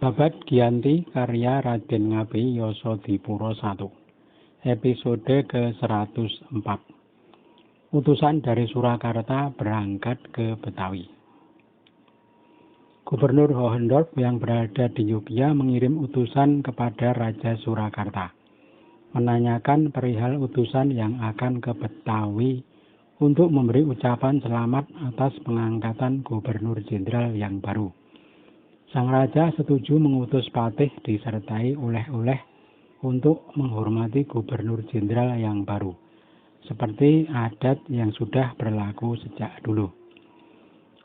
Babad Giyanti karya Raden Ngabei Yasadipura I. Episode ke-104. Utusan dari Surakarta berangkat ke Betawi. Gubernur Hohendorp yang berada di Yogyakarta mengirim utusan kepada Raja Surakarta, menanyakan perihal utusan yang akan ke Betawi untuk memberi ucapan selamat atas pengangkatan Gubernur Jenderal yang baru. Sang Raja setuju mengutus patih disertai oleh-oleh untuk menghormati Gubernur Jenderal yang baru, seperti adat yang sudah berlaku sejak dulu.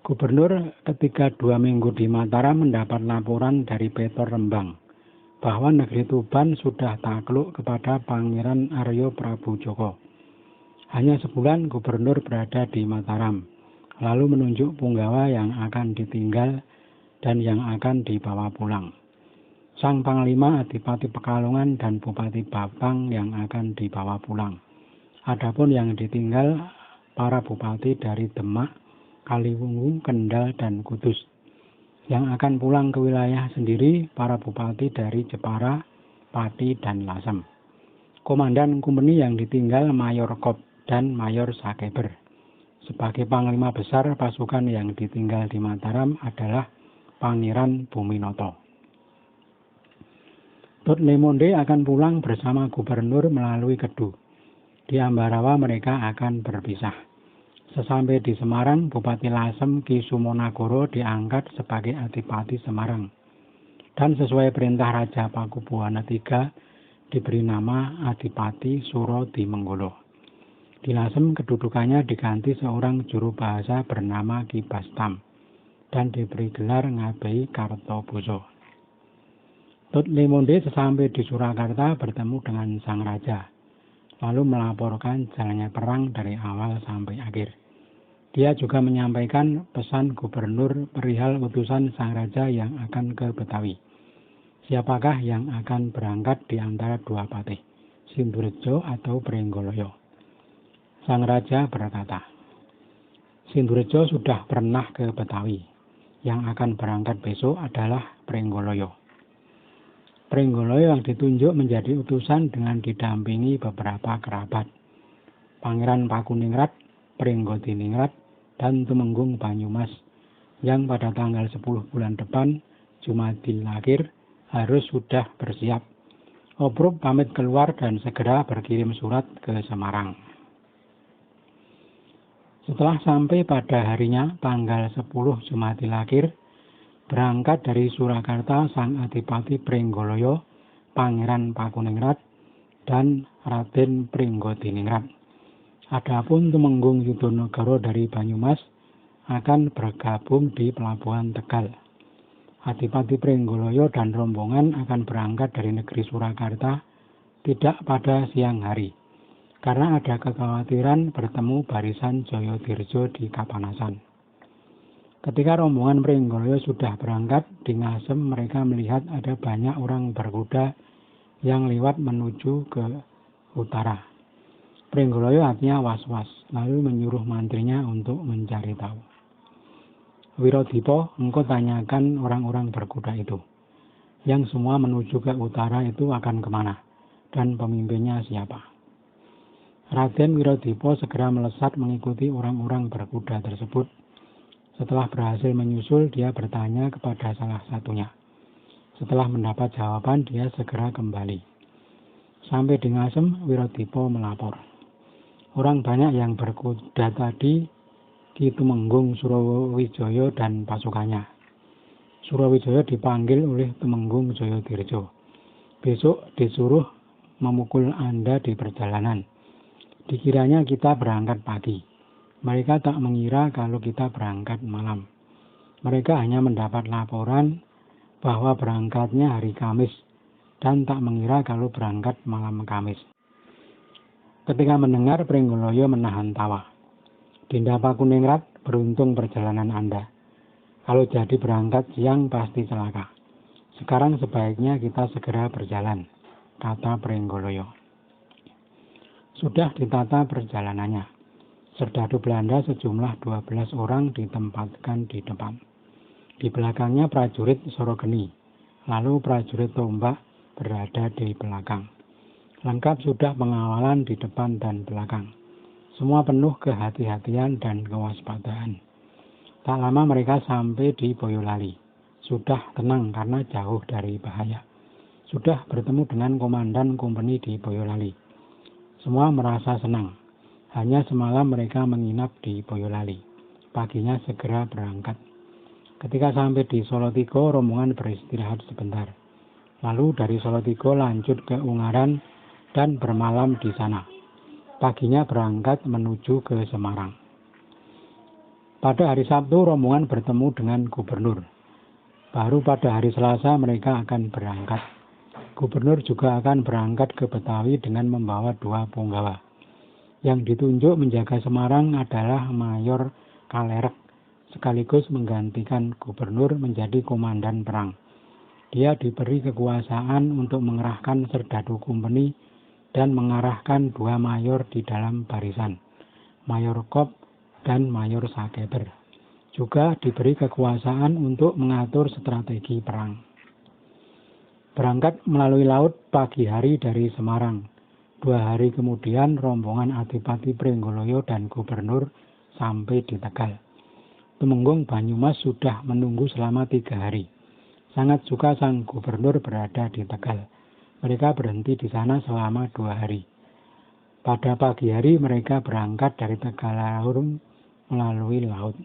Gubernur ketika 2 minggu di Mataram mendapat laporan dari Petor Rembang bahwa negeri Tuban sudah takluk kepada Pangeran Arya Prabu Joko. Hanya sebulan Gubernur berada di Mataram, lalu menunjuk punggawa yang akan ditinggal dan yang akan dibawa pulang. Sang Panglima Adipati Pekalongan dan Bupati Bapang yang akan dibawa pulang. Adapun yang ditinggal para bupati dari Demak, Kaliwungu, Kendal, dan Kudus. Yang akan pulang ke wilayah sendiri para bupati dari Jepara, Pati, dan Lasem. Komandan Kumbeni yang ditinggal Mayor Kop dan Mayor Sakeber. Sebagai Panglima Besar pasukan yang ditinggal di Mataram adalah Pangeran Buminoto. Tut Lemonde akan pulang bersama gubernur melalui Kedu. Di Ambarawa mereka akan berpisah. Sesampai di Semarang, Bupati Lasem Ki Sumonagoro diangkat sebagai Adipati Semarang. Dan sesuai perintah Raja Pakubuwana III, diberi nama Adipati Suro Dimenggolo. Di Lasem kedudukannya diganti seorang juru bahasa bernama Ki Bastam dan diberi gelar Ngabei Kartoboso. Tut Lemonde sesampai di Surakarta bertemu dengan sang raja, lalu melaporkan jalannya perang dari awal sampai akhir. Dia juga menyampaikan pesan gubernur perihal utusan sang raja yang akan ke Betawi. Siapakah yang akan berangkat di antara dua patih, Sindurejo atau Pringgoloyo? Sang raja berkata, Sindurejo sudah pernah ke Betawi. Yang akan berangkat besok adalah Pringgoloyo. Pringgoloyo yang ditunjuk menjadi utusan dengan didampingi beberapa kerabat. Pangeran Pakuningrat, Pringgodiningrat, dan Tumenggung Banyumas yang pada tanggal 10 bulan depan Jumadil Akhir harus sudah bersiap. Obruk pamit keluar dan segera berkirim surat ke Semarang. Setelah sampai pada harinya, tanggal 10 Jumadil Akhir, berangkat dari Surakarta sang Adipati Pringgoloyo, Pangeran Pakuningrat, dan Raden Pringgodiningrat. Adapun Tumenggung Yudonegoro dari Banyumas akan bergabung di Pelabuhan Tegal. Adipati Pringgoloyo dan rombongan akan berangkat dari negeri Surakarta tidak pada siang hari, karena ada kekhawatiran bertemu barisan Jayadirjo di Kapanasan. Ketika rombongan Pringgoloyo sudah berangkat, di Ngasem mereka melihat ada banyak orang berkuda yang lewat menuju ke utara. Pringgoloyo hatinya was-was, lalu menyuruh mantrinya untuk mencari tahu. Wirodipo, engkau tanyakan orang-orang berkuda itu. Yang semua menuju ke utara itu akan kemana? Dan pemimpinnya siapa? Raden Wirodipo segera melesat mengikuti orang-orang berkuda tersebut. Setelah berhasil menyusul, dia bertanya kepada salah satunya. Setelah mendapat jawaban, dia segera kembali. Sampai di Ngasem, Wirodipo melapor. Orang banyak yang berkuda tadi Ki Tumenggung Surowijoyo dan pasukannya. Surowijoyo dipanggil oleh Tumenggung Jayadirjo. Besok disuruh memukul Anda di perjalanan. Dikiranya kita berangkat pagi. Mereka tak mengira kalau kita berangkat malam. Mereka hanya mendapat laporan bahwa berangkatnya hari Kamis dan tak mengira kalau berangkat malam Kamis. Ketika mendengar, Pringgoloyo menahan tawa. Dinda Pakuningrat, beruntung perjalanan Anda. Kalau jadi berangkat siang pasti celaka. Sekarang sebaiknya kita segera berjalan, kata Pringgoloyo. Sudah ditata perjalanannya. Serdadu Belanda sejumlah 12 orang ditempatkan di depan. Di belakangnya prajurit Sorogeni, lalu prajurit tombak berada di belakang. Lengkap sudah pengawalan di depan dan belakang. Semua penuh kehati-hatian dan kewaspadaan. Tak lama mereka sampai di Boyolali. Sudah tenang karena jauh dari bahaya. Sudah bertemu dengan komandan kompeni di Boyolali. Semua merasa senang. Hanya semalam mereka menginap di Boyolali. Paginya segera berangkat. Ketika sampai di Solotigo, rombongan beristirahat sebentar. Lalu dari Solotigo lanjut ke Ungaran dan bermalam di sana. Paginya berangkat menuju ke Semarang. Pada hari Sabtu, rombongan bertemu dengan gubernur. Baru pada hari Selasa mereka akan berangkat. Gubernur juga akan berangkat ke Betawi dengan membawa 2 punggawa. Yang ditunjuk menjaga Semarang adalah Mayor Kalerek, sekaligus menggantikan gubernur menjadi komandan perang. Dia diberi kekuasaan untuk mengerahkan serdadu kompeni dan mengarahkan 2 mayor di dalam barisan, Mayor Kop dan Mayor Sakeber. Juga diberi kekuasaan untuk mengatur strategi perang. Berangkat melalui laut pagi hari dari Semarang. 2 hari kemudian rombongan Adipati Pringgoloyo dan gubernur sampai di Tegal. Temenggung Banyumas sudah menunggu selama 3 hari. Sangat suka sang gubernur berada di Tegal. Mereka berhenti di sana selama 2 hari. Pada pagi hari mereka berangkat dari Tegalarung melalui laut.